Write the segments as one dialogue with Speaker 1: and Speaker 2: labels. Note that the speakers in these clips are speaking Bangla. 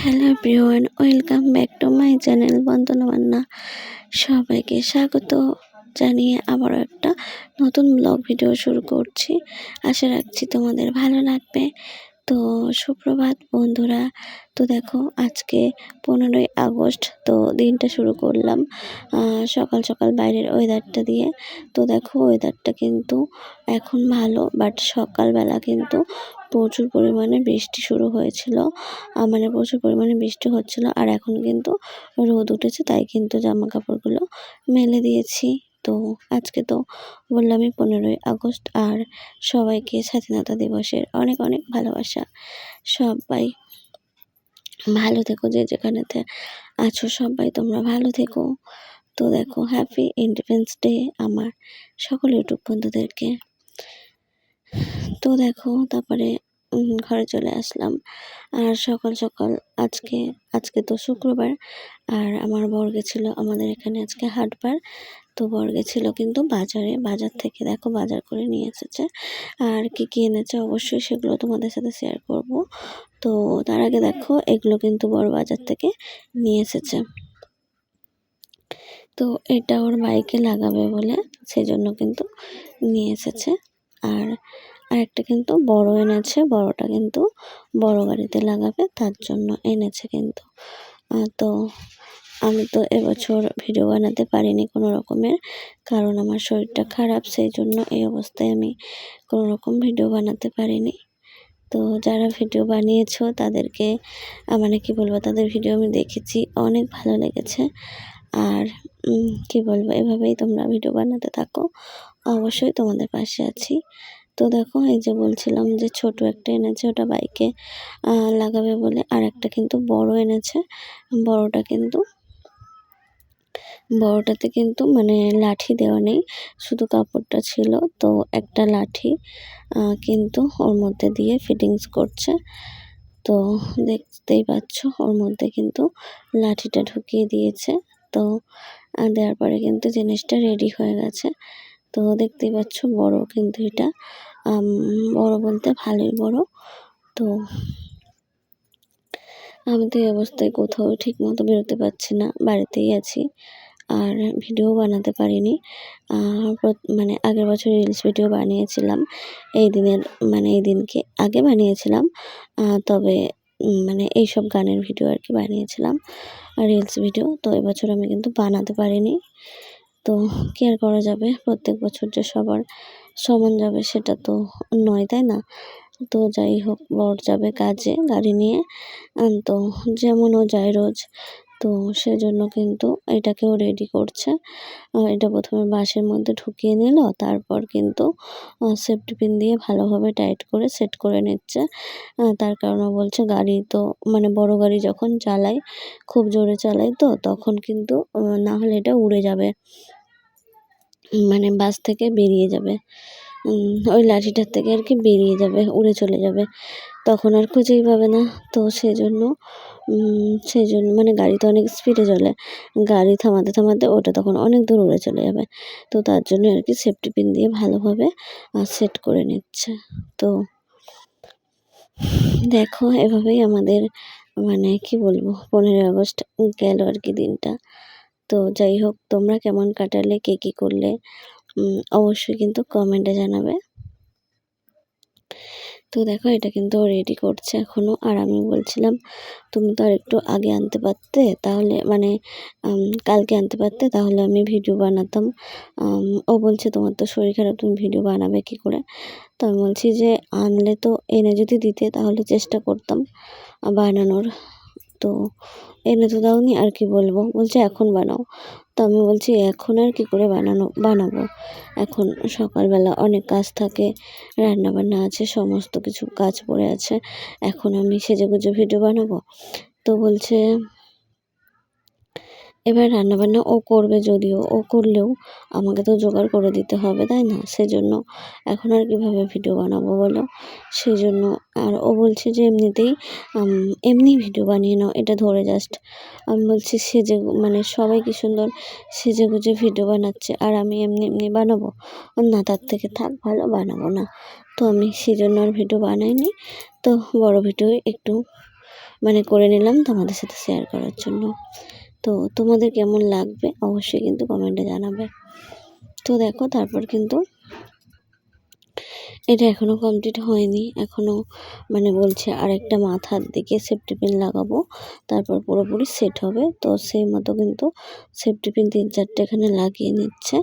Speaker 1: Hello everyone, welcome back to my channel Bandana Manna. সবাইকে স্বাগত জানিয়ে আবারও একটা নতুন ব্লগ ভিডিও শুরু করছি। আশা রাখছি তোমাদের ভালো লাগবে। তো সুপ্রভাত বন্ধুরা। তো দেখো আজকে 15ই আগস্ট, তো দিনটা শুরু করলাম সকাল সকাল বাইরের ওয়েদারটা দিয়ে। তো দেখো ওয়েদারটা কিন্তু এখন ভালো, বাট সকালবেলা কিন্তু প্রচুর পরিমাণে বৃষ্টি শুরু হয়েছিল, মানে প্রচুর পরিমাণে বৃষ্টি হচ্ছিল। আর এখন কিন্তু রোদ উঠেছে, তাই কিন্তু জামা কাপড়গুলো মেলে দিয়েছি। তো আজকে তো বললামই 15ই আগস্ট, আর সবাইকে স্বাধীনতা দিবসের অনেক অনেক ভালোবাসা। সবাই ভালো থেকো, যে যেখানেতে আছো সবাই তোমরা ভালো থেকো। তো দেখো হ্যাপি ইন্ডিপেন্ডেন্স ডে আমার সকল ইউটিউব বন্ধুদেরকে। তো দেখো তারপরে ঘরে চলে আসলাম। আর সকাল সকাল আজকে তো শুক্রবার, আর আমার বর গেছিলো আমাদের এখানে আজকে হাটবার। তো বর গেছিলো কিন্তু বাজার থেকে দেখো বাজার করে নিয়ে এসেছে। আর কি কি এনেছে অবশ্যই সেগুলো তোমাদের সাথে শেয়ার করব। তো তার আগে দেখো এগুলো কিন্তু বড় বাজার থেকে নিয়ে এসেছে। তো এটা ওর বাইকে লাগাবে বলে সেজন্য কিন্তু নিয়ে এসেছে। আর আরেকটা কিন্তু বড় এনেছে, বড়টা কিন্তু বড় গাড়িতে লাগাবে তার জন্য এনেছে কিন্তু। তো আমি তো এবছর ভিডিও বানাতে পারিনি কোনো রকমের, কারণ আমার শরীরটা খারাপ, সেই জন্য এই অবস্থায় আমি কোনো রকম ভিডিও বানাতে পারিনি। তো যারা ভিডিও বানিয়েছো তাদেরকে মানে কি বলবো, তাদের ভিডিও আমি দেখেছি, অনেক ভালো লেগেছে। আর কি বলবো, এভাবেই তোমরা ভিডিও বানাতে থাকো, অবশ্যই তোমাদের পাশে আছি। তো দেখো এই যে বলছিলাম যে ছোট একটা এনেছে, ওটা বাইকে লাগাবে বলে। আর একটা কিন্তু বড় এনেছে, বড়টাতে কিন্তু মানে লাঠি দেওয়া নেই, শুধু কাপড়টা ছিল। তো একটা লাঠি কিন্তু ওর মধ্যে দিয়ে ফিটিংস করছে। তো দেখতেই পাচ্ছ ওর মধ্যে কিন্তু লাঠিটা ঢুকিয়ে দিয়েছে। তো দেওয়ার পরে কিন্তু জিনিসটা রেডি হয়ে গেছে। তো দেখতেই পাচ্ছ বড় কিন্তু এটা, বড় বলতে ভালোই বড়। তো আমি তো এই অবস্থায় কোথাও ঠিক মতো বেরোতে পারছি না, বাড়িতেই আছি। আর ভিডিও বানাতে পারিনি। মানে আগের বছর রিলস ভিডিও বানিয়েছিলাম এই দিনের, মানে এই দিনকে আগে বানিয়েছিলাম। তবে মানে এইসব গানের ভিডিও আর কি বানিয়েছিলাম, রিলস ভিডিও। তো এবছর আমি কিন্তু বানাতে পারিনি। তো কি আর করা যাবে, প্রত্যেক বছর যে সবার সমান যাবে সেটা তো নয়, তাই না? তো যাই হোক, বর যাবে কাজে গাড়ি নিয়ে, তো যেমন ও যায় রোজ। তো সেজন্য কিন্তু এটাকেও রেডি করছে। এটা প্রথমে বাসের মধ্যে ঢুকিয়ে নিল, তারপর কিন্তু সেফটি পিন দিয়ে ভালোভাবে টাইট করে সেট করে নিচ্ছে। তার কারণ ও বলছে গাড়ি তো মানে বড় গাড়ি যখন চালাই, খুব জোরে চালাই, তো তখন কিন্তু না হলে এটা উড়ে যাবে, মানে বাস থেকে বেরিয়ে যাবে, ওই লাঠিটার থেকে আর কি বেরিয়ে যাবে, উড়ে চলে যাবে, তখন আর খুঁজেই পাবে না। তো সেই জন্য মানে গাড়ি তো অনেক স্পিডে চলে, গাড়ি থামাতে থামাতে ওটা তখন অনেক দূর উড়ে চলে যাবে। তো তার জন্য আর কি সেফটি পিন দিয়ে ভালোভাবে সেট করে নিচ্ছে। তো দেখো এভাবেই আমাদের মানে কি বলবো 15ই আগস্ট গেল আর কি দিনটা। তো যাই হোক, তোমরা কেমন কাটালে, কে কী করলে অবশ্যই কিন্তু কমেন্টে জানাবে। তো দেখো এটা কিন্তু রেডি করছে এখনও। আর আমি বলছিলাম তুমি তো আর একটু আগে আনতে পারতে, তাহলে মানে কালকে আনতে পারতে, তাহলে আমি ভিডিও বানাতাম। ও বলছে তোমার তো শরীর খারাপ, তুমি ভিডিও বানাবে কী করে? তো আমি বলছি যে আনলে তো এনে যদি দিতে তাহলে চেষ্টা করতাম বানানোর। তো এনে তো দাওনি, আর কি বলবো, বলছে এখন বানাও। তো আমি বলছি এখন আর কি করে বানাবো, এখন সকালবেলা অনেক কাজ থাকে, রান্নাবান্না আছে, সমস্ত কিছু কাজ পড়ে আছে, এখন আমি সেজেগুজে ভিডিও বানাবো? তো বলছে এবার রান্নাবান্না ও করবে, যদিও ও করলেও আমাকে তো জোগাড় করে দিতে হবে, তাই না? সেজন্য এখন আর কীভাবে ভিডিও বানাবো বলো? সেজন্য আর ও বলছে যে এমনিতেই এমনি ভিডিও বানিয়ে নাও, এটা ধরে জাস্ট। আমি বলছি সেজে মানে সবাই কি সুন্দর সেজে গুজে ভিডিও বানাচ্ছে, আর আমি এমনি এমনি বানাবো? না, তার থেকে থাক ভালো, বানাবো না। তো আমি সেজন্য আর ভিডিও বানাইনি। তো বড় ভিডিও একটু মানে করে নিলাম তোমাদের সাথে শেয়ার করার জন্য। তো তোমাদের কেমন লাগবে অবশ্যই কিন্তু কমেন্টে জানাবে। তো দেখো তারপর কিন্তু এটা এখনও কমপ্লিট হয়নি, এখনও মানে বলছে আরেকটা মাথার দিকে সেফটি পিন লাগাবো, তারপর পুরোপুরি সেট হবে। তো সেই মতো কিন্তু সেফটি পিন 3-4টে এখানে লাগিয়ে নিচ্ছে,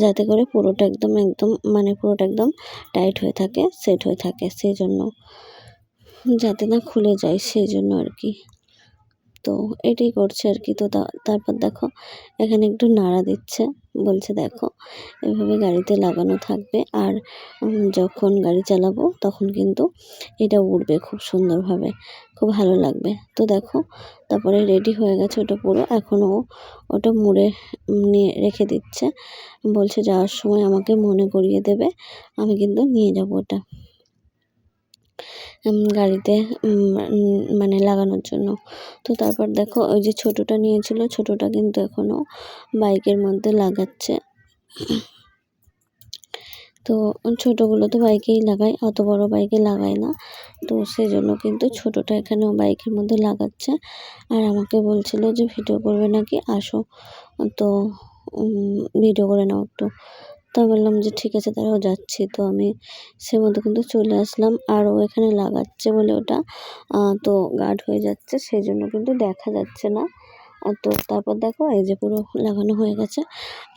Speaker 1: যাতে করে পুরোটা একদম মানে পুরোটা একদম টাইট হয়ে থাকে, সেট হয়ে থাকে, সেই জন্য যাতে না খুলে যায় সেই জন্য আর কি। তো এটাই করছে আর কি। তো তারপর দেখো এখানে একটু নাড়া দিচ্ছে, বলছে দেখো এভাবে গাড়িতে লাগানো থাকবে, আর যখন গাড়ি চালাবো তখন কিন্তু এটা উড়বে খুব সুন্দরভাবে, খুব ভালো লাগবে। তো দেখো তারপরে রেডি হয়ে গেছে ওটা পুরো, এখনও ওটা মুড়ে নিয়ে রেখে দিচ্ছে, বলছে যাওয়ার সময় আমাকে মনে করিয়ে দেবে, আমি কিন্তু নিয়ে যাবো ওটা গাড়িতে মানে লাগানোর জন্য। তো তারপর দেখো ওই যে ছোটোটা নিয়েছিল, ছোটোটা কিন্তু এখনও বাইকের মধ্যে লাগাচ্ছে। তো ছোটোগুলো তো বাইকেই লাগায়, অত বড় বাইকে লাগায় না, তো সেই জন্য কিন্তু ছোটোটা এখানেও বাইকের মধ্যে লাগাচ্ছে। আর আমাকে বলছিল যে ভিডিও করবে নাকি, আসো তো ভিডিও করে নাও একটু। তো বললাম যে ঠিক আছে তারাও যাচ্ছি। তো আমি সে মতো কিন্তু চলে আসলাম, আর ও এখানে লাগাচ্ছে বলে ওটা তো গার্ড হয়ে যাচ্ছে, সেই জন্য কিন্তু দেখা যাচ্ছে না। তো তারপর দেখো এই যে পুরো লাগানো হয়ে গেছে,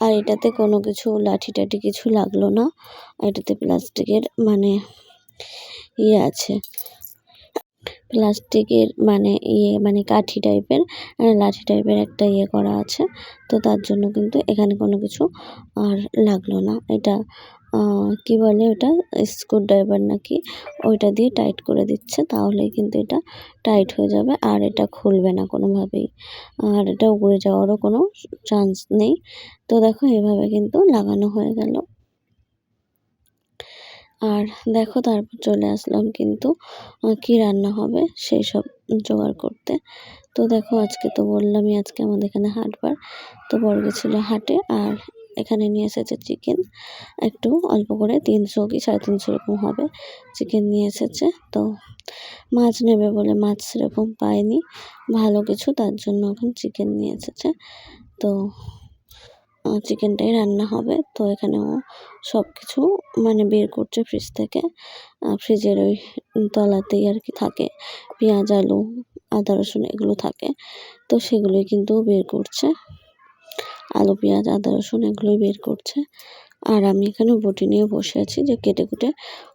Speaker 1: আর এটাতে কোনো কিছু লাঠি টাঠি কিছু লাগলো না, এটাতে প্লাস্টিকের মানে ইয়ে আছে, প্লাস্টিকের মানে কাঠি টাইপের লাঠি টাইপের একটা ইয়ে করা আছে। তো তার জন্য কিন্তু এখানে কোনো কিছু আর লাগলো না। এটা কি বলে ওটা, স্ক্রুড্রাইভার নাকি, ওইটা দিয়ে টাইট করে দিচ্ছে, তাহলেই কিন্তু এটা টাইট হয়ে যাবে, আর এটা খুলবে না কোনোভাবেই, আর এটা উড়ে যাওয়ারও কোনো চান্স নেই। তো দেখো এভাবে কিন্তু লাগানো হয়ে গেল। আর দেখো তারপর চলে আসলাম কিন্তু কি রান্না হবে সেই সব জোগাড় করতে। তো দেখো আজকে তো বললামই আজকে আমাদের এখানে হাটবার, তো বড় গেছিলো হাটে, আর এখানে নিয়ে এসেছে চিকেন, একটু অল্প করে 300 কি 350 এরকম হবে চিকেন নিয়ে এসেছে। তো মাছ নেবে বলে মাছ সেরকম পায়নি ভালো কিছু, তার জন্য এখন চিকেন নিয়ে এসেছে। তো চিকেনটাই রান্না হবে। তো এখানেও সব কিছু মানে বের করছে ফ্রিজ থেকে, ফ্রিজের ওই তলাতেই আর কি থাকে পেঁয়াজ, আলু, আদা, রসুন এগুলো থাকে, তো সেগুলোই কিন্তু বের করছে, আলু, পেঁয়াজ, আদা, রসুন এগুলোই বের করছে। আর আমি এখানে বটি নিয়ে বসে আছি যে কেটে কুটে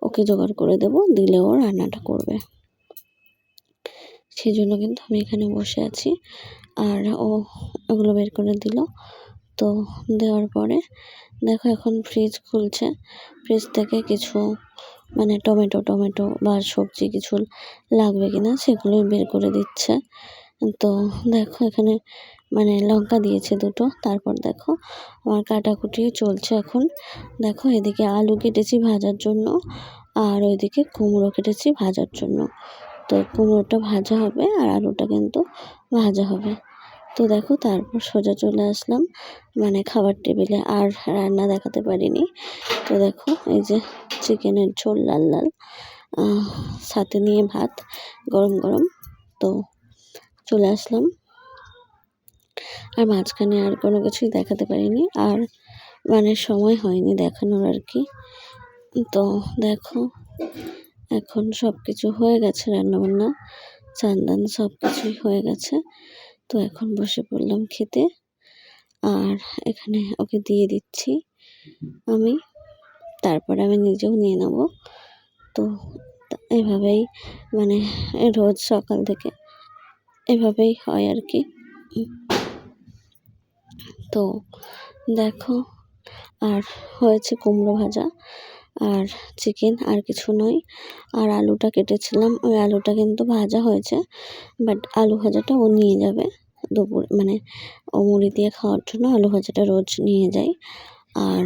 Speaker 1: ওকে জোগাড় করে দেবো, দিলে ও রান্নাটা করবে, সেই জন্য কিন্তু আমি এখানে বসে আছি। আর ও ওগুলো বের করে দিল। তো দেওয়ার পরে দেখো এখন ফ্রিজ খুলছে, ফ্রিজ থেকে কিছু মানে টমেটো বা সবজি কিছু লাগবে কিনা সেগুলোই বের করে দিচ্ছে। তো দেখো এখানে মানে লঙ্কা দিয়েছে 2টো। তারপর দেখো আমার কাটাকুটি চলছে এখন। দেখো এদিকে আলু কেটেছি ভাজার জন্য, আর ওইদিকে কুমড়ো কেটেছি ভাজার জন্য। তো কুমড়োটা ভাজা হবে আর আলুটা কিন্তু ভাজা হবে। তো দেখো তারপর সোজা চলে আসলাম মানে খাবার টেবিলে, আর রান্না দেখাতে পারিনি। তো দেখো এই যে চিকেনের ঝোল লাল লাল, সাথে নিয়ে ভাত গরম গরম। তো চলে আসলাম, আর মাঝখানে আর কোনো কিছুই দেখাতে পারিনি, আর মানে সময় হয়নি দেখানোর আর কি। তো দেখো এখন সব কিছু হয়ে গেছে, রান্নাবান্না চান সব কিছুই হয়ে গেছে। তো এখন বসে পড়লাম খেতে, আর এখানে ওকে দিয়ে দিচ্ছি আমি, তারপরে আমি নিজেও নিয়ে নেব। তো এভাবেই মানে রোজ সকাল থেকে এভাবেই হয় আর কি। তো দেখো আর হয়েছে কুমড়ো ভাজা আর চিকেন, আর কিছু নয়। আর আলুটা কেটেছিলাম, ওই আলুটা কিন্তু ভাজা হয়েছে, বাট আলু ভাজাটা ও নিয়ে যাবে দুপুর মানে ও মুড়ি দিয়ে খাওয়ার জন্য আলু ভাজাটা রোজ নিয়ে যায়। আর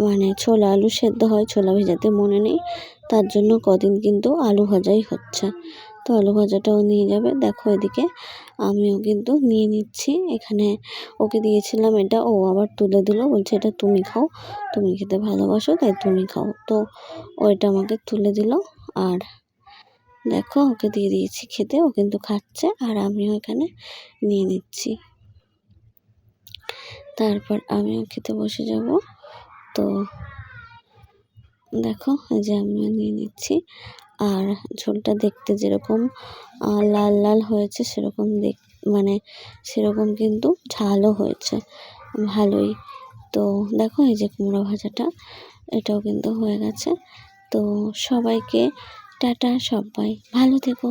Speaker 1: মানে ছোলা আলু সেদ্ধ হয়, ছোলা ভেজাতে মনে নেই, তার জন্য কদিন কিন্তু আলু ভাজাই হচ্ছে। তো আলু ভাজাটাও নিয়ে যাবে। দেখো এদিকে আমিও কিন্তু নিয়ে নিচ্ছি, এখানে ওকে দিয়েছিলাম এটা, ও আবার তুলে দিল, বলছে এটা তুমি খাও, তুমি খেতে ভালোবাসো তাই তুমি খাও। তো ও এটা আমাকে তুলে দিল, আর দেখো ওকে দিয়ে দিয়েছি খেতে, ও কিন্তু খাচ্ছে আর আমিও এখানে নিয়ে নিচ্ছি। তারপর আমিও খেতে বসে যাব। তো দেখো এই যে আমিও নিয়ে নিচ্ছি। আর ঝোলটা দেখতে যেরকম লাল লাল হয়েছে সেরকম মানে সেরকম কিন্তু ঝালও হয়েছে ভালোই। তো দেখো এই যে কুমড়ো ভাজাটা এটাও কিন্তু হয়ে গেছে। তো সবাইকে টাটা, সবাই ভালো থেকো।